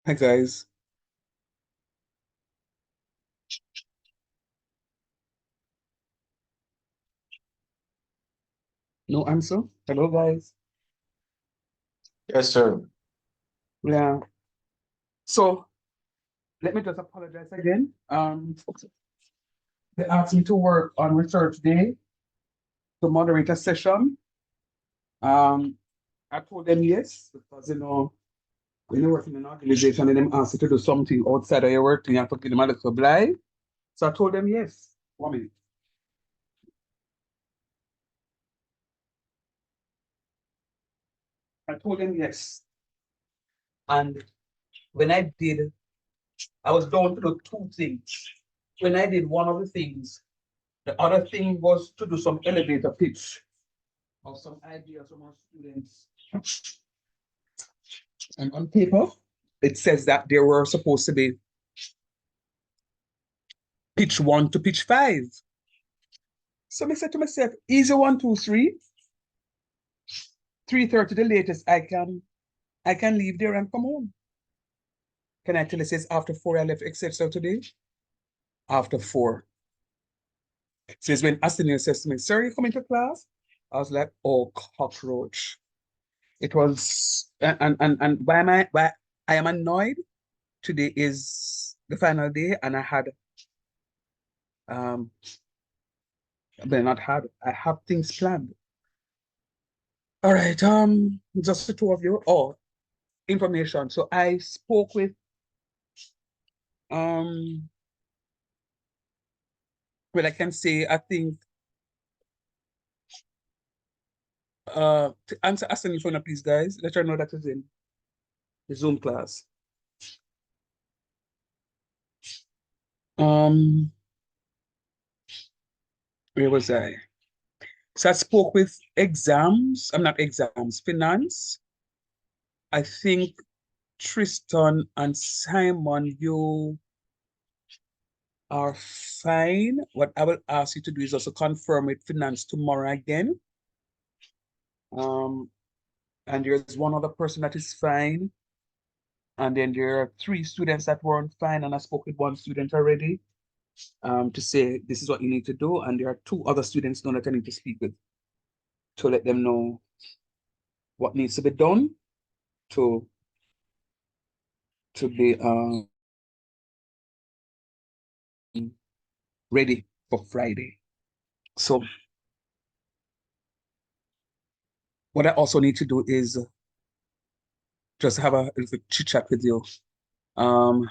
Hi guys. No answer. Hello guys. Yes, sir. Yeah. So let me just apologize again. They asked me to work on research day to moderate a session. Um, I told them yes because when you work in an organization and them ask you to do something outside of your work, you have to give them a little blind. So I told them yes. 1 minute. I told them yes. And when I did, I was down to do two things. When I did one of the things, the other thing was to do some elevator pitch of some ideas from our students. And on paper, it says that there were supposed to be pitch 1 to pitch 5. So I said to myself, easy 1, 2, 3, 3:30 the latest I can leave there and come home. Can I tell you, it says after 4 I left Excelsior today? After 4. It says when Aston says to me, sir, you coming to class? I was like, oh, cockroach. It was, and why I am annoyed. Today is the final day, and I had, but not had, I have things planned. All right, just the two of you. Oh, information. So I spoke with, well, I can say, I think, to answer asking phone, please, guys. Let her know that is in the Zoom class. Um, where was I? So I spoke with exams. I'm not exams, finance. I think Tristan and Simon, you are fine. What I will ask you to do is also confirm with finance tomorrow again. And there's one other person that is fine. And then there are 3 students that weren't fine, and I spoke with 1 student already to say this is what you need to do. And there are 2 other students now that I need to speak with to let them know what needs to be done to be ready for Friday. So what I also need to do is just have a little chit chat with you. Oh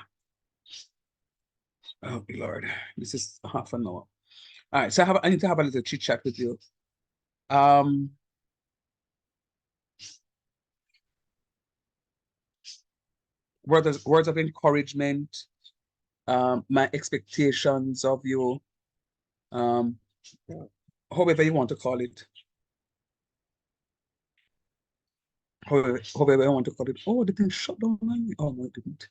Lord, this is half an hour. All right, so I need to have a little chit chat with you. Words of encouragement, my expectations of you, um, however you want to call it. However you want to call it. Oh, the thing shut down on me. Oh no, it didn't.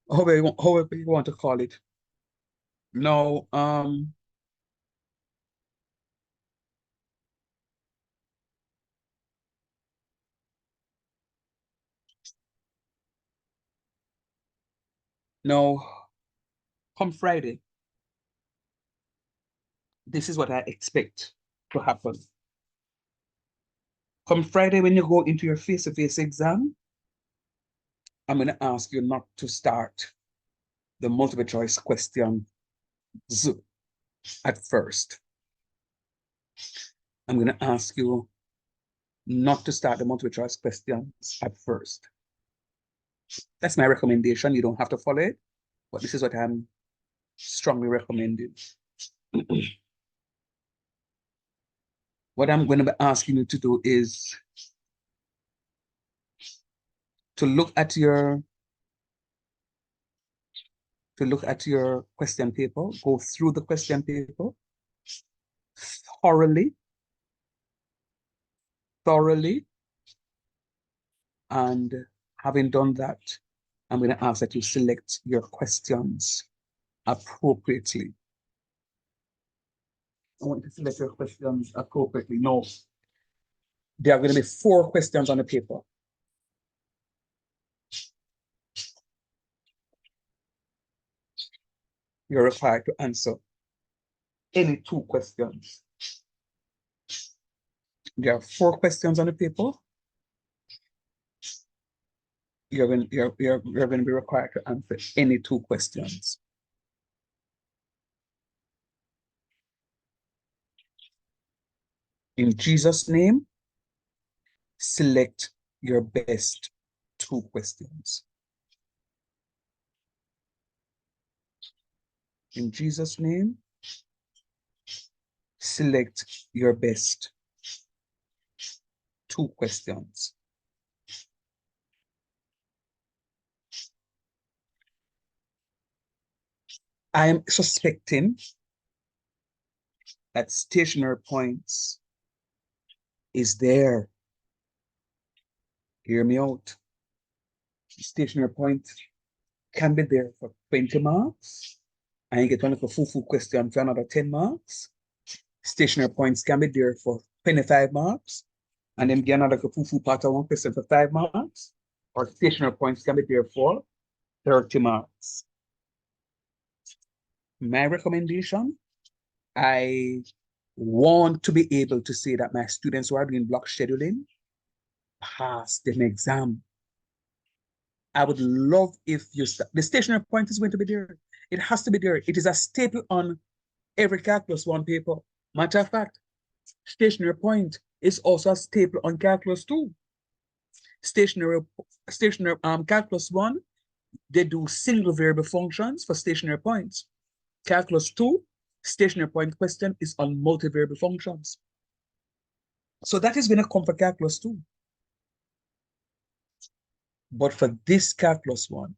However you want to call it. No, no, come Friday, this is what I expect to happen. Come Friday, when you go into your face-to-face exam, I'm going to ask you not to start the multiple choice questions at first. I'm going to ask you not to start the multiple choice questions at first. That's my recommendation. You don't have to follow it, but this is what I'm strongly recommending. What I'm going to be asking you to do is to look at your question paper, go through the question paper thoroughly, and having done that, I'm going to ask that you select your questions appropriately. I want you to select your questions appropriately. No, there are going to be 4 questions on the paper. You're required to answer any 2 questions. There are 4 questions on the paper. You're going to be required to answer any 2 questions. In Jesus' name, select your best 2 questions. In Jesus' name, select your best 2 questions. I am suspecting that stationary points is there. Hear me out. Stationary point can be there for 20 marks, and you get one of a full question for another 10 marks. Stationary points can be there for 25 marks, and then get another full part of 1 question for 5 marks, or stationary points can be there for 30 marks. My recommendation, I want to be able to say that my students who are doing block scheduling pass the exam. I would love if the stationary point is going to be there. It has to be there. It is a staple on every Calculus 1 paper. Matter of fact, stationary point is also a staple on Calculus 2. Stationary Calculus 1, they do single variable functions for stationary points. Calculus 2, stationary point question is on multivariable functions. So that is going to come for Calculus 2. But for this Calculus 1,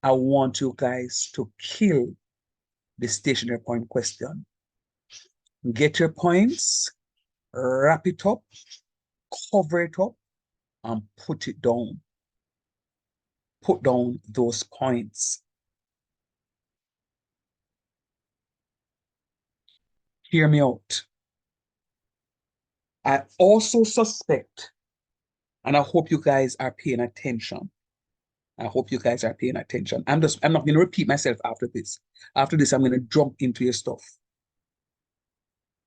I want you guys to kill the stationary point question. Get your points, wrap it up, cover it up, and put it down. Put down those points. Hear me out. I also suspect, and I hope you guys are paying attention. I hope you guys are paying attention. I'm not going to repeat myself after this. After this, I'm going to jump into your stuff.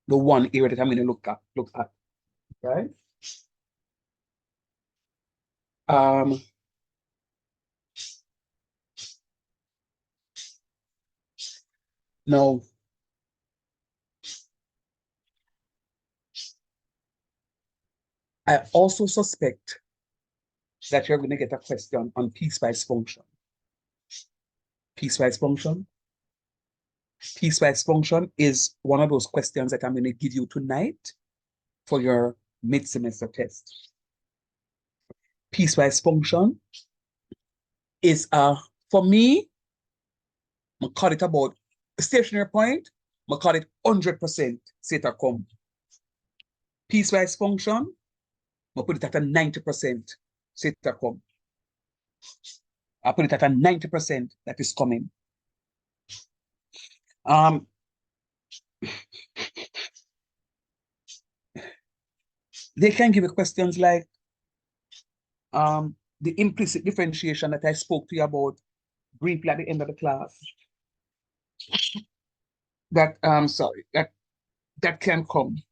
The one area that I'm going to look at, right? Now, I also suspect that you're going to get a question on piecewise function. Piecewise function. Piecewise function is one of those questions that I'm going to give you tonight for your mid-semester test. Piecewise function is, for me, I call it about stationary point, I call it 100% theta come. Piecewise function, I put it at a 90% theta come. I put it at a 90% that is coming. They can give you questions like the implicit differentiation that I spoke to you about briefly at the end of the class. That that can come.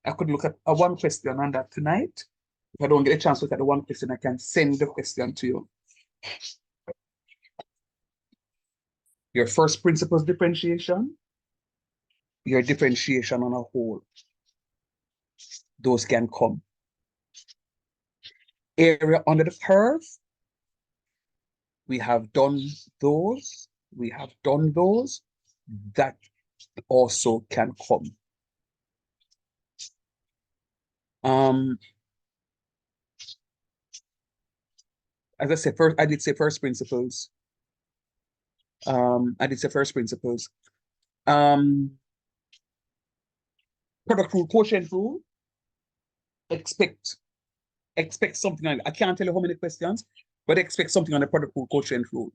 I could look at a 1 question on that tonight. If I don't get a chance to look at the 1 question, I can send the question to you. Your first principles differentiation, your differentiation on a whole. Those can come. Area under the curve, we have done those. We have done those. That also can come. As I said, I did say first principles. Product rule, quotient rule. Expect something on it. I can't tell you how many questions, but expect something on the product rule, quotient rule.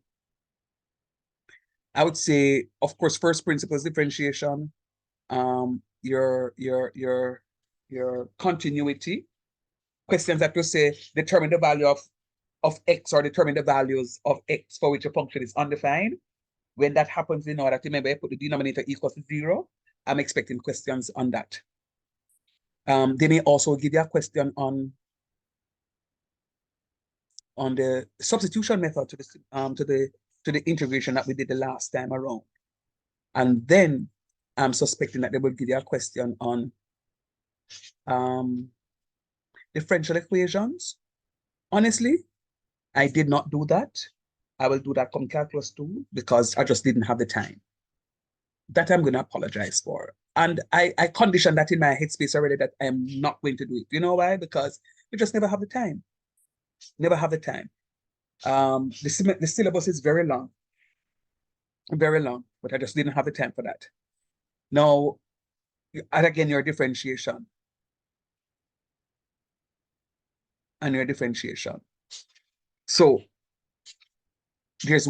I would say, of course, first principles differentiation, your continuity. Questions that will say determine the value of x or determine the values of x for which a function is undefined. When that happens, in order to remember, I put the denominator equals to 0. I'm expecting questions on that. They may also give you a question on the substitution method to the integration that we did the last time around. And then I'm suspecting that they will give you a question on differential equations. Honestly, I did not do that. I will do that come calculus 2 because I just didn't have the time. That I'm going to apologize for. And I conditioned that in my headspace already that I'm not going to do it. You know why? Because we just never have the time. Never have the time. The syllabus is very long, but I just didn't have the time for that. Now, and again, your differentiation. And your differentiation. So there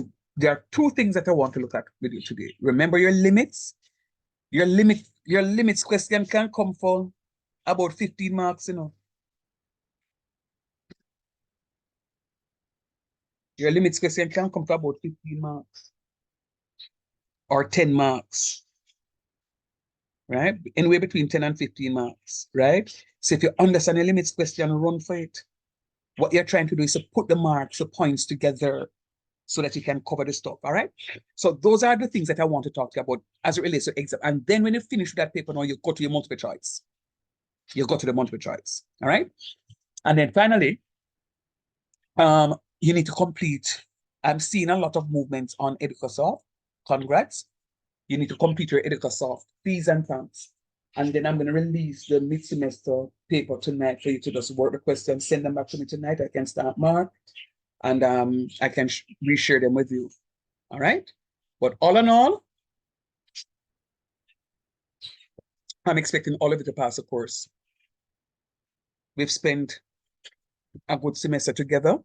are two things that I want to look at with you today. Remember your limits. Your limits question can come for about 15 marks, you know. Your limits question can come for about 15 marks or 10 marks, right? Anywhere between 10 and 15 marks, right? So if you understand your limits question, run for it. What you're trying to do is to put the marks, the points together so that you can cover the stuff, all right? So those are the things that I want to talk to you about as it relates to exam. And then when you finish with that paper now, you go to your multiple choice. You go to the multiple choice, all right? And then finally, you need to complete. I'm seeing a lot of movements on EducaSoft. Congrats. You need to complete your EducaSoft fees and thanks. And then I'm going to release the mid-semester paper tonight for you to just work the questions, send them back to me tonight. I can start mark, and I can reshare them with you. All right? But all in all, I'm expecting all of you to pass the course. We've spent a good semester together,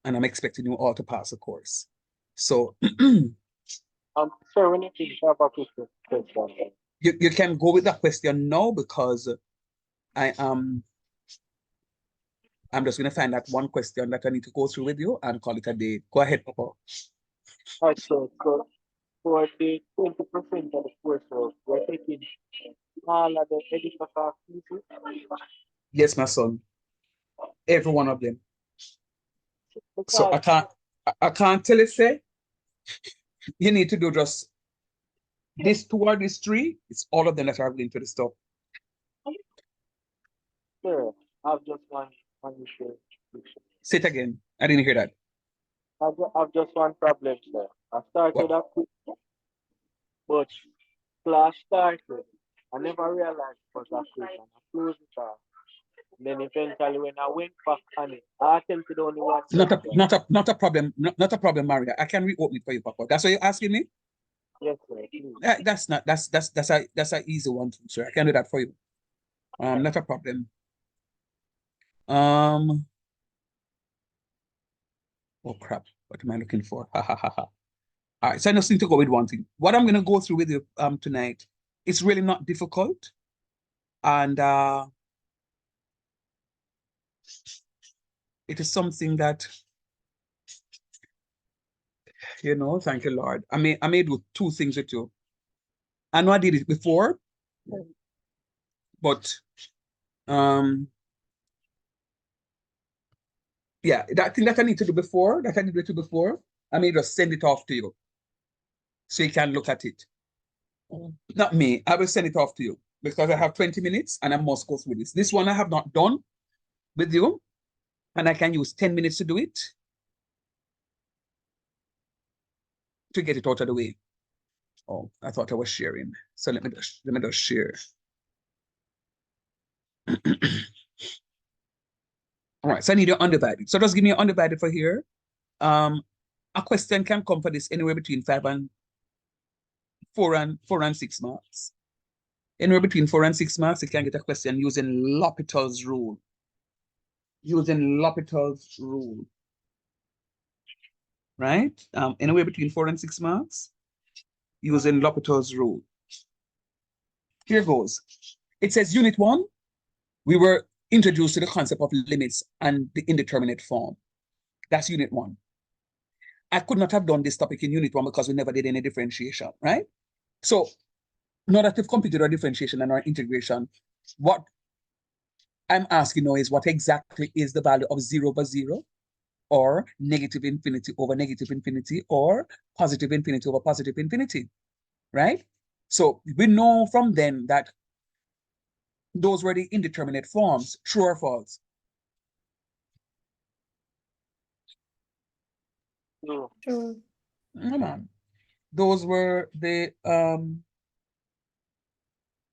and I'm expecting you all to pass the course. So, sir, when you finish up a question, you can go with that question now because I'm just going to find that one question that I need to go through with you and call it a day. Go ahead, Papa. All right, so for the 20% of the course, we're taking all of the EducaSoft pieces. Yes, my son. Every one of them. So Because I can't tell you, say, you need to do just this 2 or this 3. It's all of them that are going to the stuff. sir, I've just one issue. Say it again. I didn't hear that. I've just one problem, sir. I started What? up, but class started. I never realized it was a quiz, and I closed it off. And then eventually, when I went back on it, I attempted only one question. Not a problem. Not a problem, Maria. I can reopen it for you, Papa. That's what you're asking me? Yes, sir. Please. That's a easy one, sir. I can do that for you. Not a problem. Oh crap! What am I looking for? Ha ha ha ha. All right, so I just need to go with one thing. What I'm going to go through with you tonight, it's really not difficult, and it is something that, you know, thank you, Lord. I may do 2 things with you. I know I did it before, but yeah, that thing that I need to do before, I may just send it off to you so you can look at it. Not me, I will send it off to you because I have 20 minutes and I must go through this. This one I have not done with you, and I can use 10 minutes to do it to get it out of the way. Oh, I thought I was sharing. So let me just share. All right, so I need your undivided. So just give me your undivided for here. A question can come for this anywhere between 4 and 6 marks. Anywhere between 4 and 6 marks, you can get a question using L'Hopital's rule. Right? Anywhere between 4 and 6 marks, using L'Hopital's rule. Here goes. It says Unit 1, we were introduced to the concept of limits and the indeterminate form. That's Unit 1. I could not have done this topic in Unit 1 because we never did any differentiation, right? So now that we've completed our differentiation and our integration, what I'm asking now is what exactly is the value of 0 over 0, or negative infinity over negative infinity, or positive infinity over positive infinity, right? So we know from then that those were the indeterminate forms. True or false? True. True. Come on. Those were the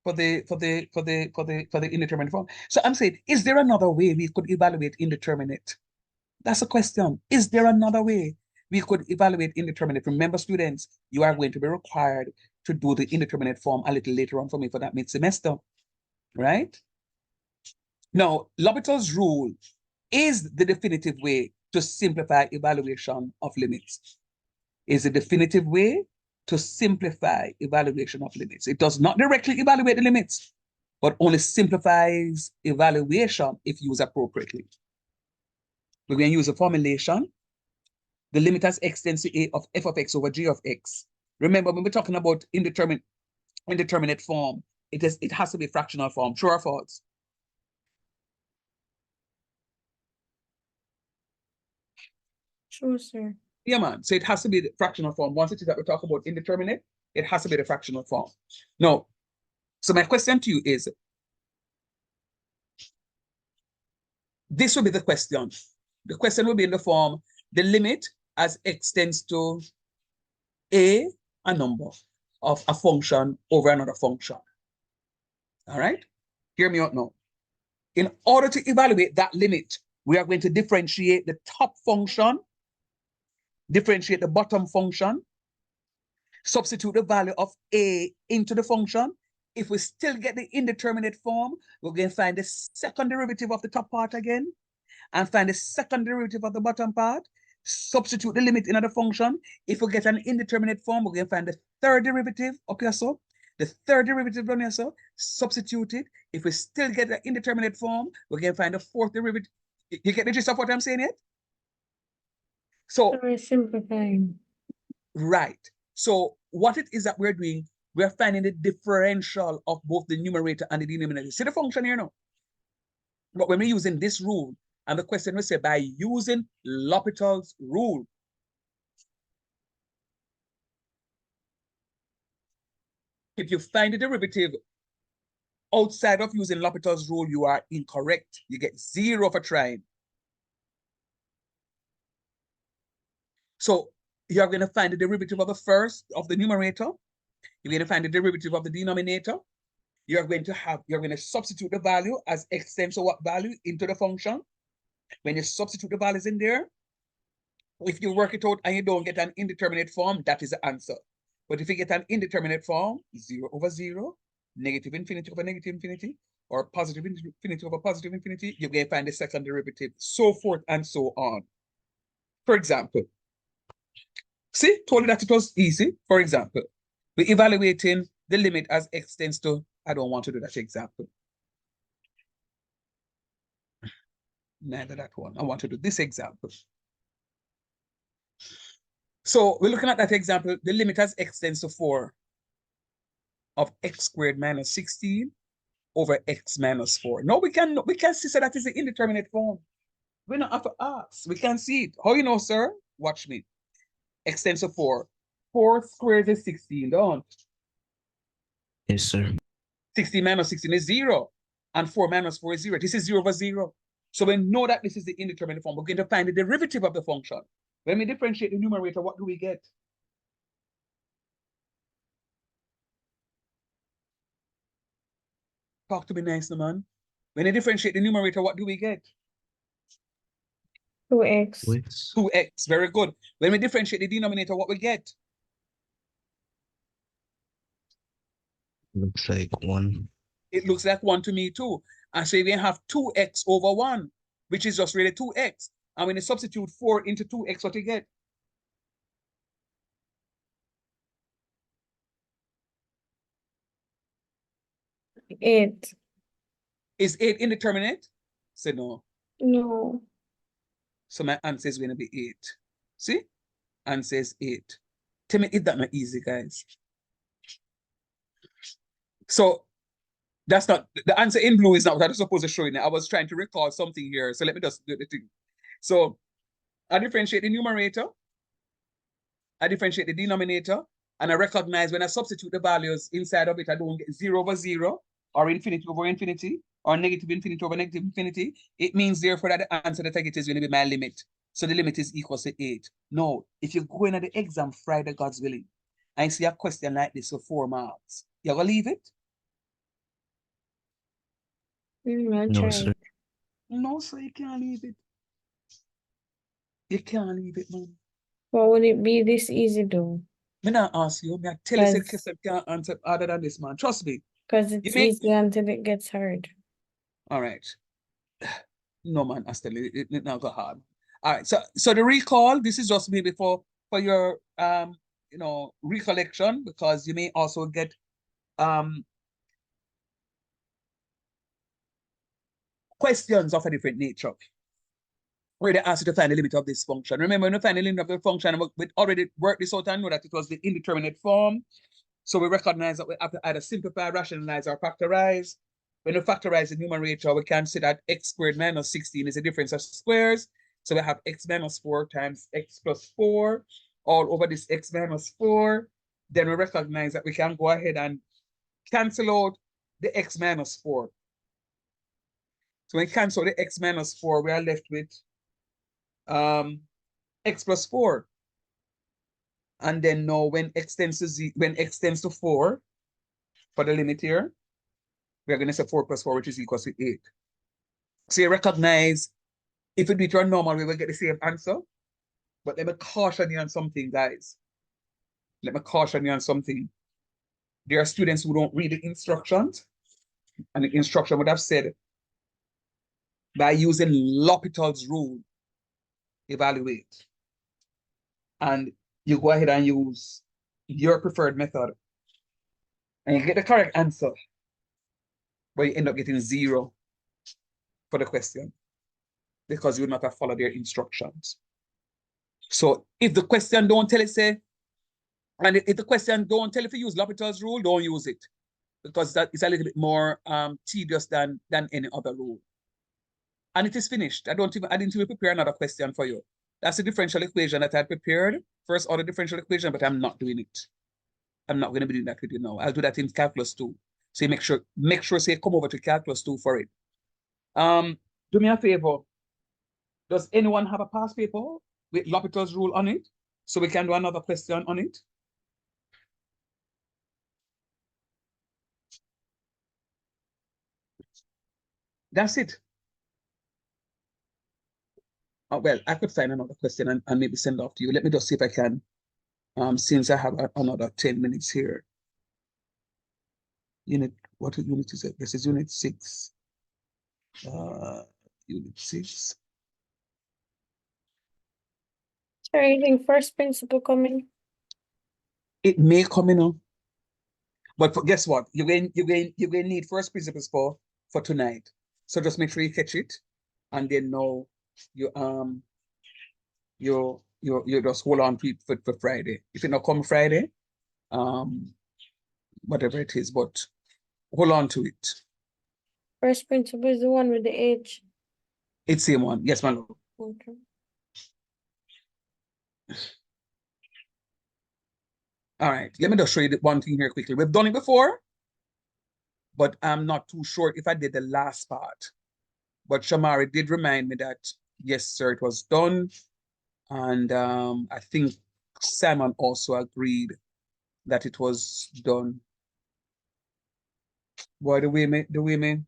for the indeterminate form. So I'm saying, is there another way we could evaluate indeterminate? That's a question. Is there another way we could evaluate indeterminate? Remember, students, you are going to be required to do the indeterminate form a little later on for me for that mid-semester, right? Now, L'Hopital's rule is the definitive way to simplify evaluation of limits. Is a definitive way to simplify evaluation of limits. It does not directly evaluate the limits, but only simplifies evaluation if used appropriately. We're going to use a formulation. The limit as x tends to a of f of x over g of x. Remember, when we're talking about indeterminate form, it has to be fractional form. True or false? True, sir. Yeah, man. So it has to be the fractional form. Once it is that we talk about indeterminate, it has to be the fractional form. Now, so my question to you is, this will be the question. The question will be in the form, the limit as x tends to a number of a function over another function. All right? Hear me out now. In order to evaluate that limit, we are going to differentiate the top function, differentiate the bottom function, substitute the value of a into the function. If we still get the indeterminate form, we're going to find the second derivative of the top part again, and find the second derivative of the bottom part, substitute the limit in the function. If we get an indeterminate form, we're going to find the third derivative up here, so the third derivative down here, so substitute it. If we still get the indeterminate form, we're going to find the fourth derivative. You get the gist of what I'm saying yet? So we're simplifying. Right. So what it is that we're doing, we're finding the differential of both the numerator and the denominator. See the function here now? But when we're using this rule, and the question will say, by using L'Hopital's rule, if you find the derivative outside of using L'Hopital's rule, you are incorrect. You get 0 for trying. So you're going to find the derivative of the first, of the numerator. You're going to find the derivative of the denominator. You're going to substitute the value as x tends to what value into the function. When you substitute the values in there, if you work it out and you don't get an indeterminate form, that is the answer. But if you get an indeterminate form, 0 over 0, negative infinity over negative infinity, or positive infinity over positive infinity, you're going to find the second derivative, so forth and so on. For example, see, told you that it was easy. For example, we're evaluating the limit as x tends to, I don't want to do that example. Neither that one. I want to do this example. So we're looking at that example. The limit as x tends to 4 of x squared minus 16 over x minus 4. No, we can see so that is the indeterminate form. We don't have to ask. We can see it. How you know, sir? Watch me. X tends to 4. 4 squared is 16, don't? Yes, sir. 16 minus 16 is 0. And 4 minus 4 is 0. This is 0 over 0. So we know that this is the indeterminate form. We're going to find the derivative of the function. When we differentiate the numerator, what do we get? Talk to me nice, man. When you differentiate the numerator, what do we get? 2x. 2x. Very good. When we differentiate the denominator, what we get? Looks like 1. It looks like 1 to me too. And so we have 2x over 1, which is just really 2x. And when you substitute 4 into 2x, what you get? Eight. Is 8 indeterminate? Say no. No. So my answer is going to be 8. See? Answer is 8. Tell me if that's not easy, guys. So that's not the answer in blue is not what I was supposed to show you. I was trying to recall something here. So let me just do the thing. So I differentiate the numerator, I differentiate the denominator, and I recognize when I substitute the values inside of it, I don't get 0 over 0, or infinity over infinity, or negative infinity over negative infinity. It means therefore that the answer that I get is going to be my limit. So the limit is equal to 8. No, if you go in at the exam Friday, God's willing, and see a question like this for 4 marks, you're going to leave it? I'll No, try sir. it. No, sir, you can't leave it. You can't leave it, man. Why would it be this easy though? Me not ask you, me I tell you, say, Because question can't answer other than this, man. Trust me. it's You make, easy until it gets hard. all right. No, man, I still, it not go hard. All right, so the recall, this is just maybe for your, you know, recollection, because you may also get, questions of a different nature, where they ask you to find the limit of this function. Remember, when you find the limit of the function, we already worked this out and know that it was the indeterminate form. So we recognize that we have to either simplify, rationalize, or factorize. When we factorize the numerator, we can see that x squared minus 16 is a difference of squares. So we have x minus 4 times x plus 4 all over this x minus 4. Then we recognize that we can go ahead and cancel out the x minus 4. So when we cancel the x minus 4, we are left with x plus 4. And then now when x tends to 4 for the limit here, we're going to say 4 plus 4, which is equal to 8. So you recognize, if we do it normal, we will get the same answer. But let me caution you on something, guys. Let me caution you on something. There are students who don't read the instructions, and the instruction would have said, by using L'Hopital's rule, evaluate. And you go ahead and use your preferred method, and you get the correct answer, but you end up getting 0 for the question, because you would not have followed their instructions. So if the question don't tell it, say, and if the question don't tell if you use L'Hopital's rule, don't use it, because that is a little bit more tedious than any other rule. And it is finished. I didn't even prepare another question for you. That's the differential equation that I prepared, first order differential equation, but I'm not doing it. I'm not going to be doing that with you now. I'll do that in calculus 2. So you make sure say come over to calculus 2 for it. Do me a favor. Does anyone have a past paper with L'Hopital's rule on it? So we can do another question on it. That's it. Oh, well, I could find another question and maybe send off to you. Let me just see if I can, since I have another 10 minutes here. What unit is it? This is unit 6. Unit 6. Sorry, you think first principle coming? It may come in, but guess what? You're going to need first principles for tonight. So just make sure you catch it, and then now you just hold on to it for Friday. If it not come Friday, whatever it is, but hold on to it. First principle is the one with the H. It's same one. Yes, my lord. Okay. All right, let me just show you one thing here quickly. We've done it before, but I'm not too sure if I did the last part. But Shamari did remind me that, yes, sir, it was done. And I think Simon also agreed that it was done. Boy, the way me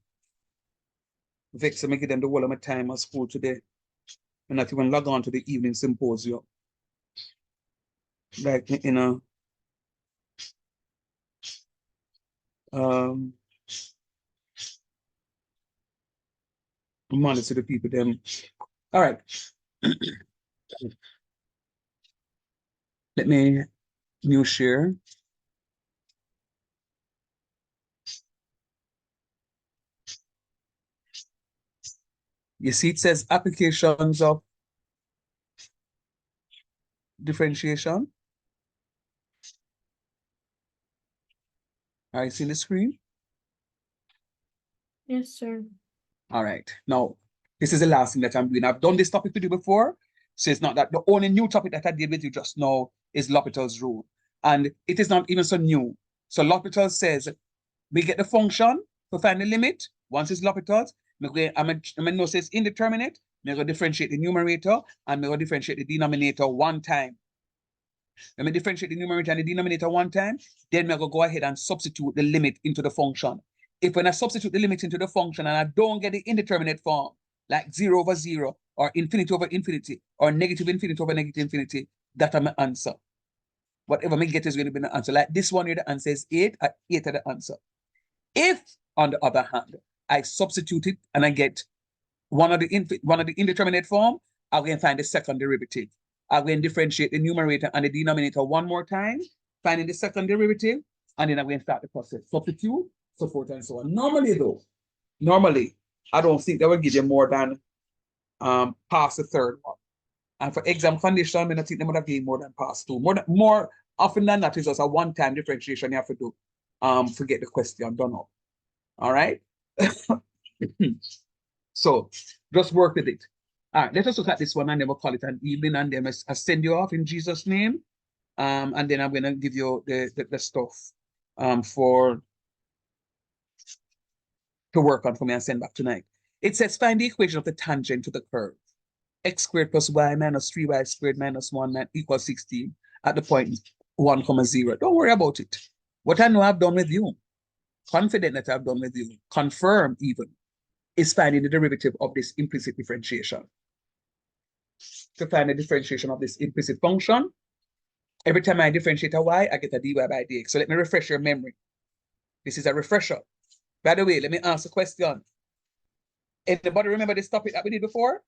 vex me give them the whole of my time at school today. And not even log on to the evening symposium. Like, you know, money to the people them. All right. Let me new share. You see, it says applications of differentiation. Are you seeing the screen? Yes, sir. All right. Now, this is the last thing that I'm doing. I've done this topic with you before, so it's not that the only new topic that I did with you just now is L'Hopital's rule. And it is not even so new. So L'Hopital says we get the function to find the limit. Once it's L'Hopital's, I'm going to know it's indeterminate. I'm going to differentiate the numerator and I'm going to differentiate the denominator one time. Let me differentiate the numerator and the denominator one time, then we're going to go ahead and substitute the limit into the function. If when I substitute the limit into the function and I don't get the indeterminate form, like 0 over 0, or infinity over infinity, or negative infinity over negative infinity, that's my answer. Whatever I get is going to be the answer. Like this one here, the answer is 8, 8 are the answer. If, on the other hand, I substitute it and I get one of the indeterminate form, I'm going to find the second derivative. I'm going to differentiate the numerator and the denominator one more time, finding the second derivative, and then I'm going to start the process. Substitute, so forth and so on. Normally, I don't think they will give you more than pass the third one. And for exam condition, I think they would have given more than pass two. More often than that, is just a one-time differentiation you have to do. Forget the question, done up. All right. So just work with it. All right, let us look at this one and then we'll call it an evening and then I send you off in Jesus' name. And then I'm going to give you the stuff to work on for me and send back tonight. It says find the equation of the tangent to the curve. X squared plus y minus 3y squared minus 1 equals 16 at the point 1, 0. Don't worry about it. What I know I've done with you, confident that I've done with you, confirm even, is finding the derivative of this implicit differentiation. To find the differentiation of this implicit function, every time I differentiate a y, I get a dy by dx. So let me refresh your memory. This is a refresher. By the way, let me ask a question. Anybody remember this topic that we did before?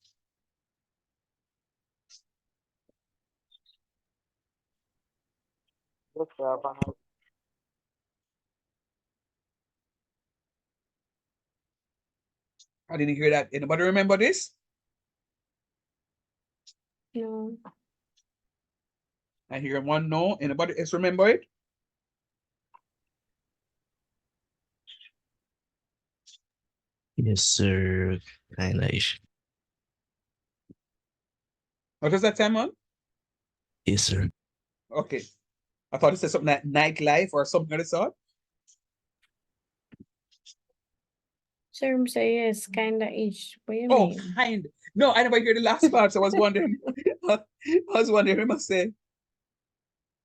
Yes, sir. I didn't hear that. Anybody remember this? No. I hear one no. Anybody else remember it? Yes, sir. Kinda. What was that time on? Yes, sir. Okay. I thought it said something like nightlife or something of the sort. Sir, say yes, kinda ish. What you Oh, mean? kind. No, I never hear the last part, so I was wondering. I was wondering, I must say.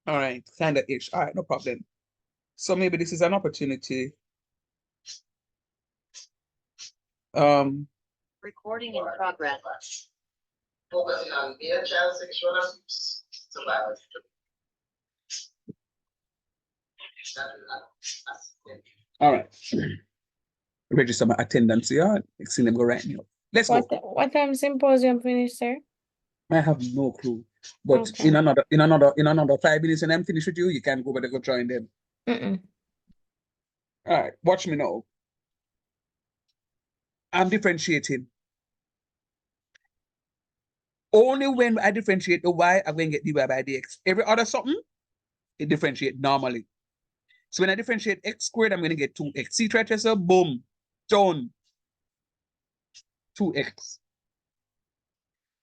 All right, kind of ish. All right, no problem. So maybe this is an opportunity. Recording in progress. All right. Register my attendance here. See them go right now. Let's go. What time symposium finish, sir? I have no clue. But Okay. in another 5 minutes and I'm finished with you, you can go over there, go join them. All right, watch me now. I'm differentiating. Only when I differentiate the y, I'm going to get dy by dx. Every other something, it differentiate normally. So when I differentiate x squared, I'm going to get 2x. See, try to say, boom, done. 2x.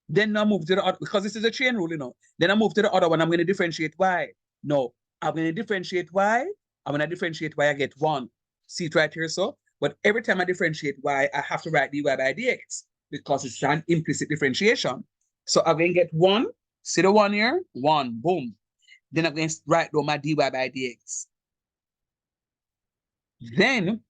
Then I move to the other, because this is a chain rule, you know. Then I move to the other one, I'm going to differentiate y. No, I'm going to differentiate y. And when I differentiate y, I get 1. See it right here, so? But every time I differentiate y, I have to write dy by dx because it's an implicit differentiation. So I'm going to get 1. See the 1 here? 1, boom. Then I'm going to write down my dy by dx. Then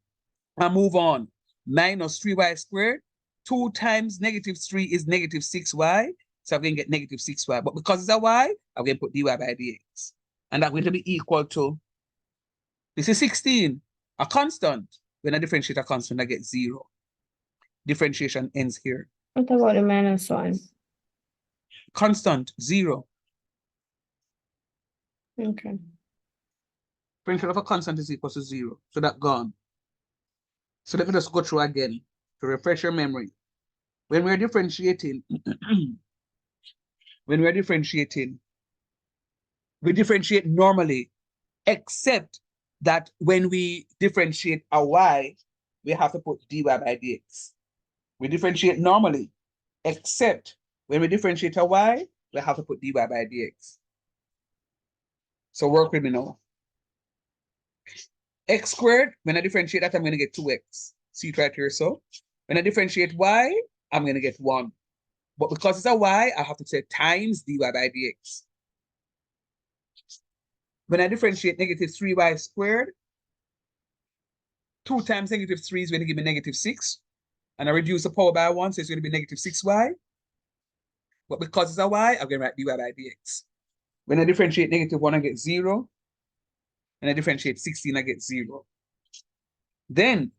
I move on. Minus 3y squared. 2 times negative 3 is negative 6y. So I'm going to get negative 6y. But because it's a y, I'm going to put dy by dx. And that's going to be equal to, this is 16, a constant. When I differentiate a constant, I get 0. Differentiation ends here. What about the -1? Constant, 0. Okay. Differential of a constant is equal to 0. So that's gone. So let me just go through again to refresh your memory. When we're differentiating, We differentiate normally, except that when we differentiate a y, we have to put dy by dx. We differentiate normally, except when we differentiate a y, we have to put dy by dx. So work with me now. X squared, when I differentiate that, I'm going to get 2x. See it right here, so? When I differentiate y, I'm going to get 1. But because it's a y, I have to say times dy by dx. When I differentiate negative 3y squared, 2 times negative 3 is going to give me negative 6. And I reduce the power by 1, so it's going to be negative 6y. But because it's a y, I'm going to write dy by dx. When I differentiate negative 1, I get 0. When I differentiate 16, I get 0. Then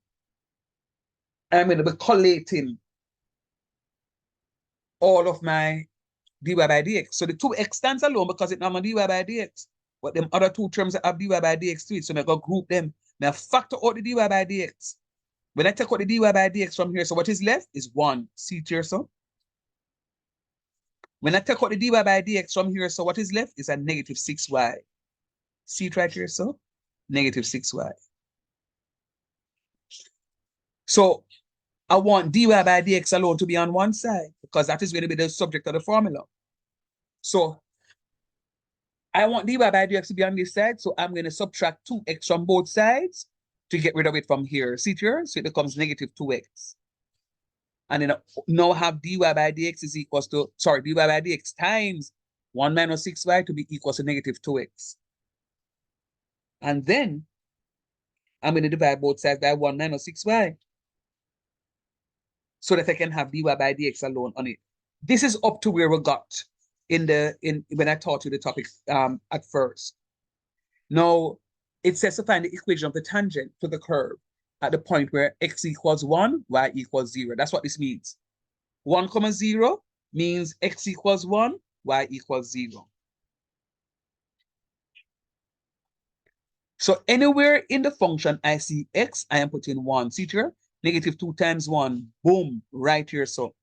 I'm going to be collating all of my dy by dx. So the 2x stands alone because it's not my dy by dx. But them other two terms that have dy by dx to it, so I'm going to group them. Now factor out the dy by dx. When I take out the dy by dx from here, so what is left is 1. See it here, so? When I take out the dy by dx from here, so what is left is a negative 6y. See it right here, so? Negative 6y. So I want dy by dx alone to be on one side because that is going to be the subject of the formula. So I want dy by dx to be on this side, so I'm going to subtract 2x from both sides to get rid of it from here. See it here? So it becomes negative 2x. And then now have dy by dx is equals to, sorry, dy by dx times 1 minus 6y to be equals to negative 2x. And then I'm going to divide both sides by 1 minus 6y so that I can have dy by dx alone on it. This is up to where we got when I taught you the topic at first. Now, it says to find the equation of the tangent to the curve at the point where x equals 1, y equals 0. That's what this means. 1, 0 means x equals 1, y equals 0. So anywhere in the function I see x, I am putting 1. See here? Negative 2 times 1, boom, right here, so.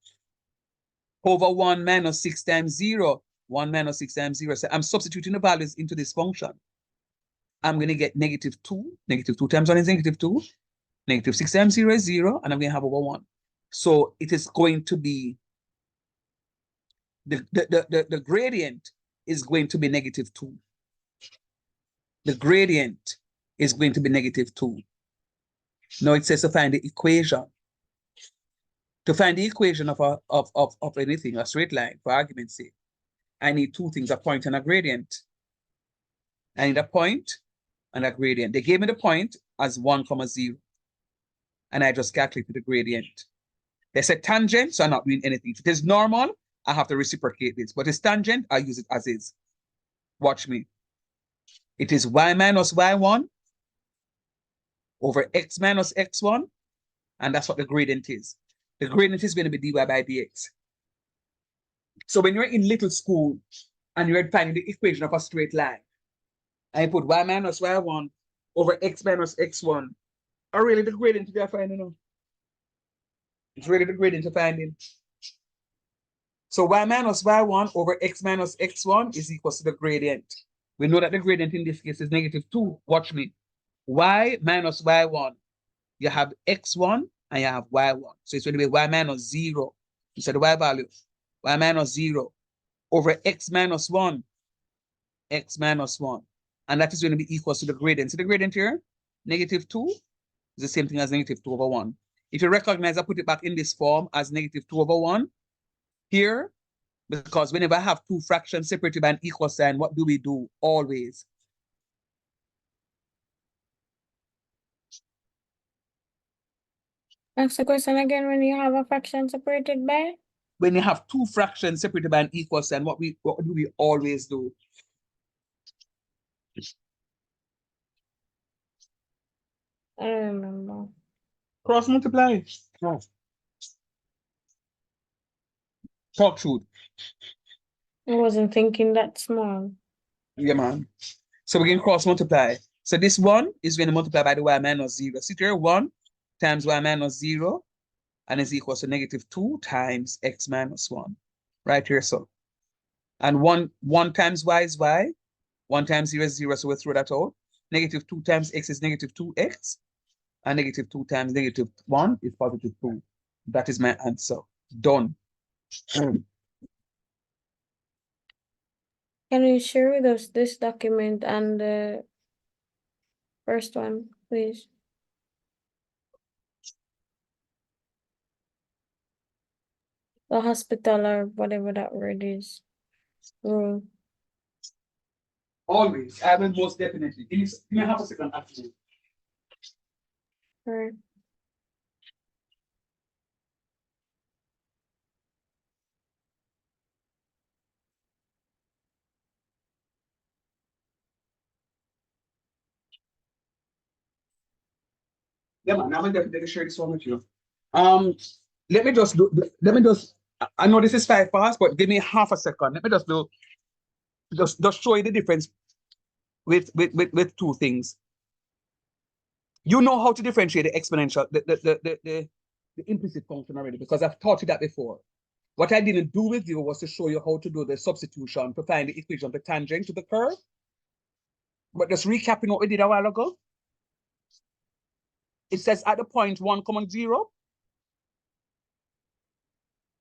Over 1 minus 6 times 0, 1 minus 6 times 0. So I'm substituting the values into this function. I'm going to get negative 2. Negative 2 times 1 is negative 2. Negative 6 times 0 is 0, and I'm going to have over 1. So it is going to be, the gradient is going to be negative 2. The gradient is going to be negative 2. Now it says to find the equation. To find the equation of anything, a straight line, for argument's sake, I need two things, a point and a gradient. I need a point and a gradient. They gave me the point as 1, 0. And I just calculated the gradient. They said tangent, so I'm not doing anything. If it is normal, I have to reciprocate this. But it's tangent, I use it as is. Watch me. It is y minus y1 over x minus x1. And that's what the gradient is. The gradient is going to be dy by dx. So when you're in little school and you're finding the equation of a straight line, I put y minus y1 over x minus x1. Or really the gradient you're finding out. It's really the gradient you're finding. So y minus y1 over x minus x1 is equal to the gradient. We know that the gradient in this case is negative 2. Watch me. Y minus y1. You have x1 and you have y1. So it's going to be y minus 0. Instead of y value. Y minus 0 over x minus 1. X minus 1. And that is going to be equal to the gradient. So the gradient here, negative 2, is the same thing as negative 2 over 1. If you recognize, I put it back in this form as negative 2 over 1 here, because whenever I have two fractions separated by an equal sign, what do we do? Always. Ask the question again. When you have a fraction separated by? When you have two fractions separated by an equal sign, what do we always do? I don't remember. Cross multiply. No. Talk truth. I wasn't thinking that small. Yeah, man. So we can cross multiply. So this 1 is going to multiply by the y minus 0. See here, 1 times y minus 0, and is equal to negative 2 times x minus 1. Right here, so. And 1 times y is y. 1 times 0 is 0, so we'll throw that out. Negative 2 times x is negative 2x. And negative 2 times negative 1 is positive 2. That is my answer. Done. Can you share with us this document and the first one, please? The hospital or whatever that word is. Rule. Always. I will most definitely. Give me half a second, actually. Right. Yeah, man, I will definitely share this one with you. Let me just I know this is 5 past, but give me half a second. Let me just show you the difference with two things. You know how to differentiate the exponential, the implicit function already, because I've taught you that before. What I didn't do with you was to show you how to do the substitution to find the equation of the tangent to the curve. But just recapping what we did a while ago. It says at the point 1, 0,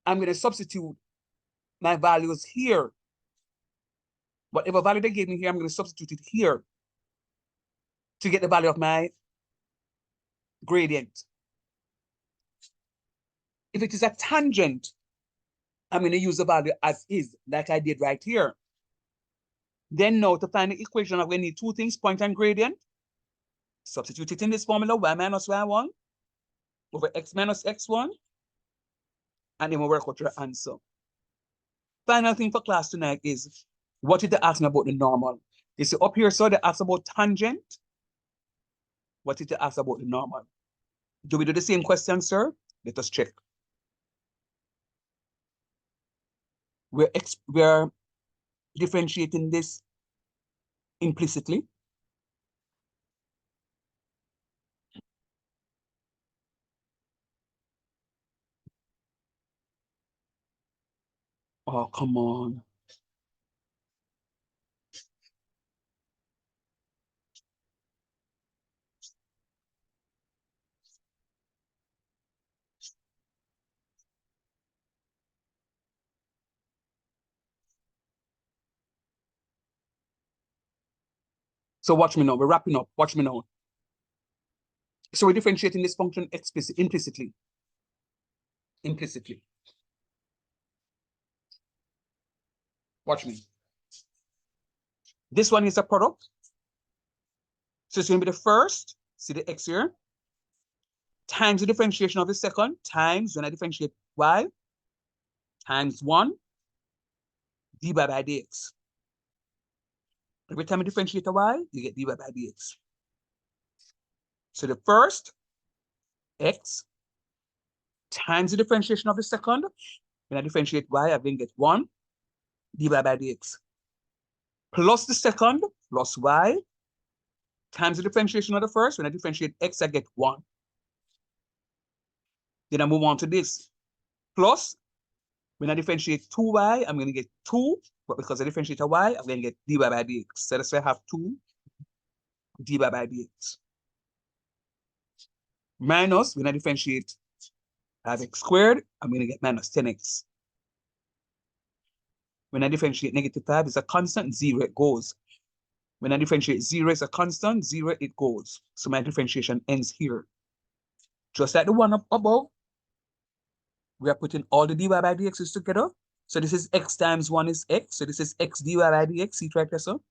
I'm going to substitute my values here. Whatever value they gave me here, I'm going to substitute it here to get the value of my gradient. If it is a tangent, I'm going to use the value as is, like I did right here. Then now to find the equation, I'm going to need two things, point and gradient. Substitute it in this formula, y minus y1 over x minus x1. And then we'll work out your answer. Final thing for class tonight is, what did they ask me about the normal? You see up here, so they asked about tangent. What did they ask about the normal? Do we do the same question, sir? Let us check. We're differentiating this implicitly. Oh, come on. So watch me now. We're wrapping up. Watch me now. So we're differentiating this function implicitly. Implicitly. Watch me. This one is a product. So it's going to be the first, see the x here, times the differentiation of the second, times when I differentiate y, times 1 dy by dx. Every time I differentiate a y, you get dy by dx. So the first, x, times the differentiation of the second, when I differentiate y, I then get 1 dy by dx. Plus the second, plus y, times the differentiation of the first, when I differentiate x, I get 1. Then I move on to this. Plus, when I differentiate 2y, I'm going to get 2, but because I differentiate a y, I'm going to get dy by dx. So that's why I have 2 dy by dx. Minus, when I differentiate, I have x squared, I'm going to get minus 10x. When I differentiate negative 5, it's a constant, 0, it goes. When I differentiate 0 is a constant, 0, it goes. So my differentiation ends here. Just like the one up above, we are putting all the dy by dx's together. So this is x times 1 is x. So this is x dy by dx, see it right there, so.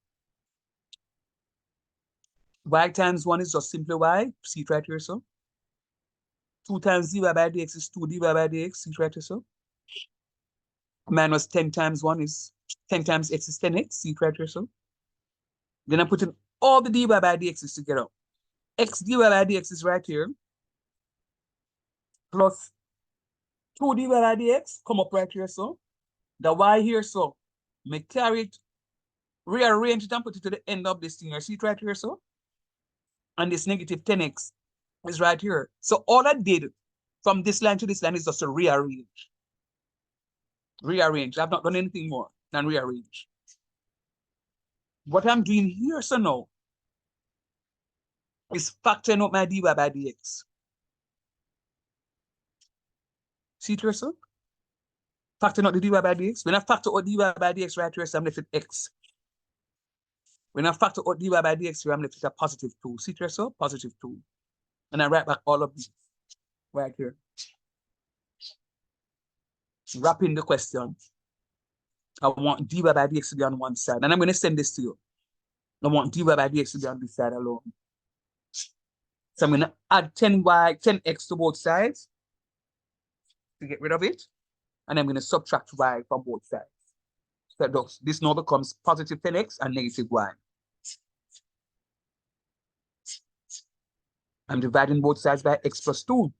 Y times 1 is just simply y, see it right here, so. 2 times dy by dx is 2 dy by dx, see it right here, so. Minus 10 times 1 is 10 times x is 10x, see it right here, so. Then I'm putting all the dy by dx's together. X dy by dx is right here. Plus 2 dy by dx, come up right here, so. The y here, so. May carry it, rearrange it and put it to the end of this thing here. See it right here, so. And this negative 10x is right here. So all I did from this line to this line is just to rearrange. Rearrange. I've not done anything more than rearrange. What I'm doing here, so now, is factoring out my dy by dx. See it here, sir? Factoring out the dy by dx. When I factor out dy by dx right here, so I'm left with x. When I factor out dy by dx here, I'm left with a positive 2. See it here, sir? Positive 2. And I write back all of these right here. Wrapping the question. I want dy by dx to be on one side. And I'm going to send this to you. I want dy by dx to be on this side alone. So I'm going to add 10x to both sides to get rid of it. And I'm going to subtract y from both sides. So this now becomes positive 10x and negative y. I'm dividing both sides by x plus 2.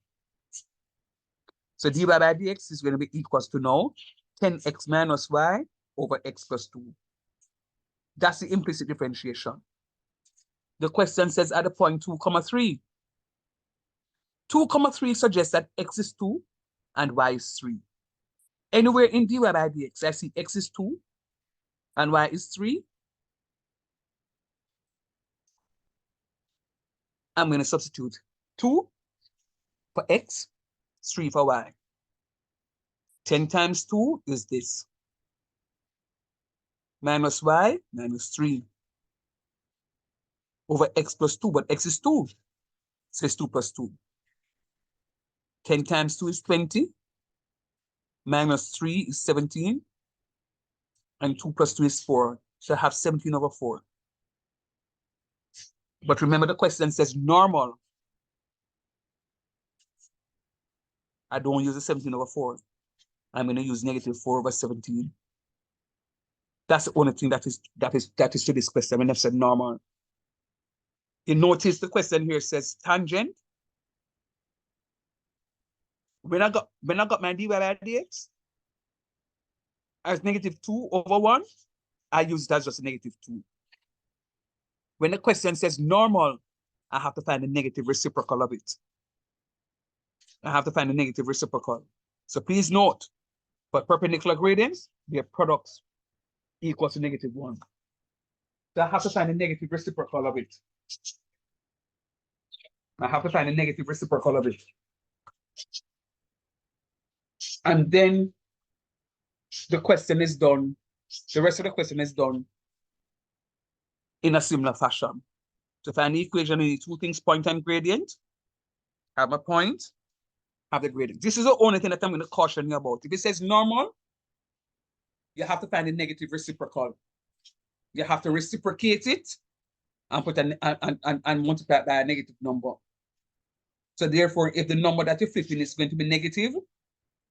So dy by dx is going to be equals to now 10x minus y over x plus 2. That's the implicit differentiation. The question says at the point 2, 3. 2, 3 suggests that x is 2 and y is 3. Anywhere in dy by dx, I see x is 2 and y is 3. I'm going to substitute 2 for x, 3 for y. 10 times 2 is this. Minus y minus 3 over x plus 2, but x is 2. So it's 2 plus 2. 10 times 2 is 20. Minus 3 is 17. And 2 plus 2 is 4. So I have 17 over 4. But remember the question says normal. I don't use the 17 over 4. I'm going to use negative 4 over 17. That's the only thing that is to this question when I've said normal. You notice the question here says tangent. When I got my dy by dx as negative 2 over 1, I use it as just negative 2. When the question says normal, I have to find the negative reciprocal of it. I have to find the negative reciprocal. So please note, for perpendicular gradients, their products equal to negative 1. So I have to find the negative reciprocal of it. I have to find the negative reciprocal of it. And then the question is done. The rest of the question is done in a similar fashion. To find the equation, you need two things, point and gradient. Have a point, have the gradient. This is the only thing that I'm going to caution you about. If it says normal, you have to find the negative reciprocal. You have to reciprocate it and put and multiply it by a negative number. So therefore, if the number that you're flipping is going to be negative,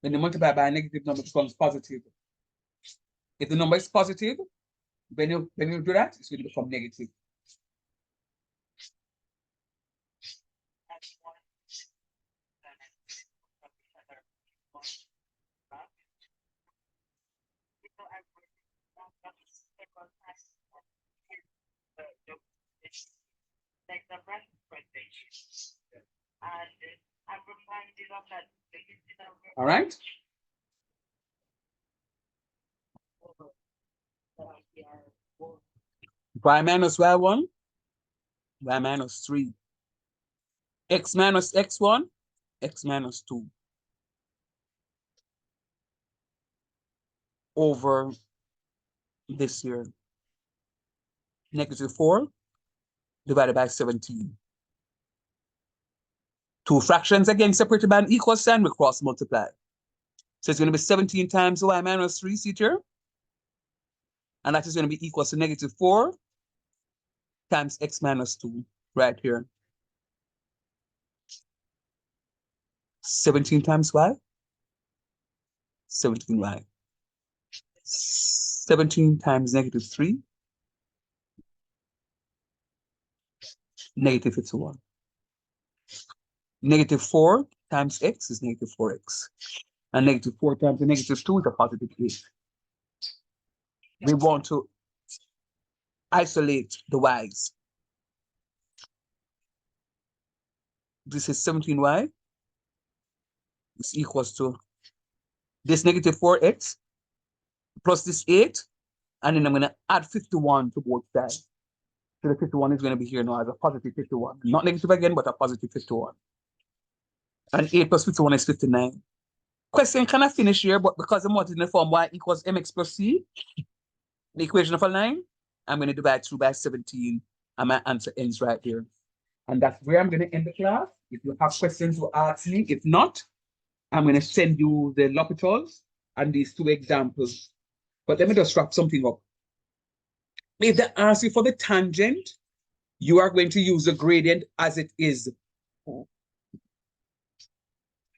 then you multiply by a negative number becomes positive. If the number is positive, when you do that, it's going to become negative. All right. Y minus y1, y minus 3. X minus x1, x minus 2. Over this here. Negative 4 divided by 17. Two fractions again separated by an equal sign, we cross multiply. So it's going to be 17 times y minus 3, see here? And that is going to be equal to negative 4 times x minus 2, right here. 17 times y? 17y. 17 times negative 3? Negative 51. Negative 4 times x is negative 4x. And negative 4 times the negative 2 is a positive 8. We want to isolate the y's. This is 17y. This equals to this negative 4x plus this 8 And then I'm going to add 51 to both sides. So the 51 is going to be here now as a positive 51. Not negative again, but a positive 51. And 8 plus 51 is 59. Question kind of finish here, but because I'm in the form y equals mx plus c, the equation of a line, I'm going to divide through by 17, and my answer ends right here. And that's where I'm going to end the class. If you have questions to ask me, if not, I'm going to send you the L'Hopital's and these 2 examples. But let me just wrap something up. If they ask you for the tangent, you are going to use the gradient as it is.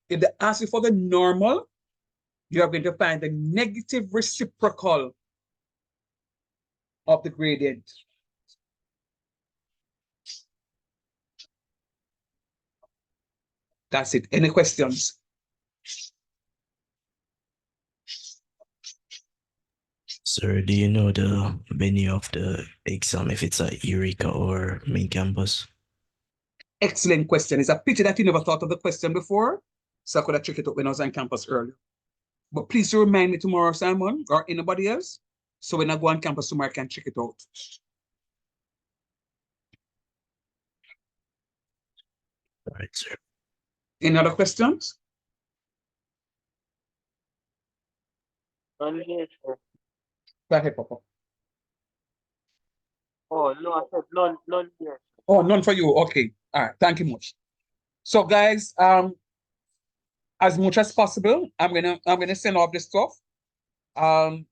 If they ask you for the normal, you are going to find the negative reciprocal of the gradient. That's it. Any questions? Sir, do you know the venue of the exam, if it's at Eureka or main campus? Excellent question. It's a pity that you never thought of the question before, so I could have checked it out when I was on campus earlier. But please do remind me tomorrow, Simon, or anybody else, so when I go on campus tomorrow, I can check it out. All right, sir. Any other questions? None here, sir. Go ahead, Papa. Oh, no, I said none here. Oh, none for you. Okay. All right. Thank you much. So, guys, as much as possible, I'm gonna send off this stuff. Can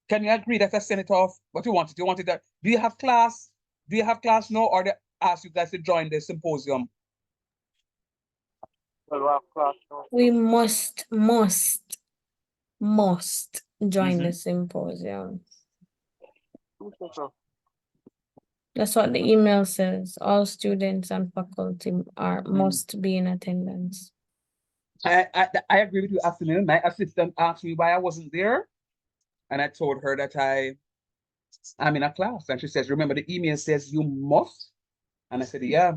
you agree that I send it off? What you wanted? You wanted that? Do you have class? Do you have class now, or they ask you guys to join the symposium? Well, we have class now. We must join the symposium. Who said so? That's what the email says. All students and faculty must be in attendance. I agree with you, afternoon. My assistant asked me why I wasn't there, and I told her that I'm in a class, and she says, "Remember, the email says you must," and I said, "Yeah,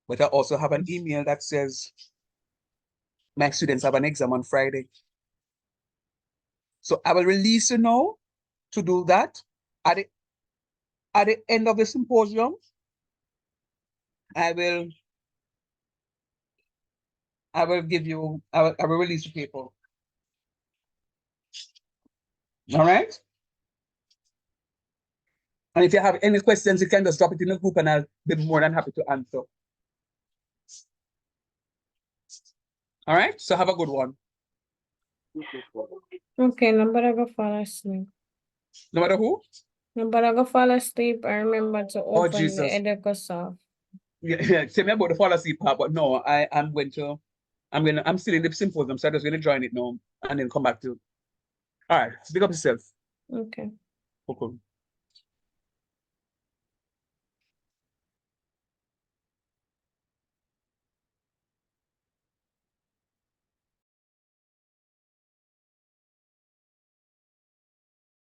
but I also have an email that says my students have an exam on Friday." So I will release you now to do that. At the end of the symposium, I will give you, I will release the paper. All right? And if you have any questions, you can just drop it in the group and I'll be more than happy to answer. All right? So have a good one. Okay, nobody go fall asleep. No matter who? Nobody go fall asleep. I remember to open the Jesus. Edecosoft. Yeah, tell me about the fall asleep part, but no, I'm still in the symposium, so I'm just going to join it now and then come back to. All right, speak up yourself. Okay. Okay.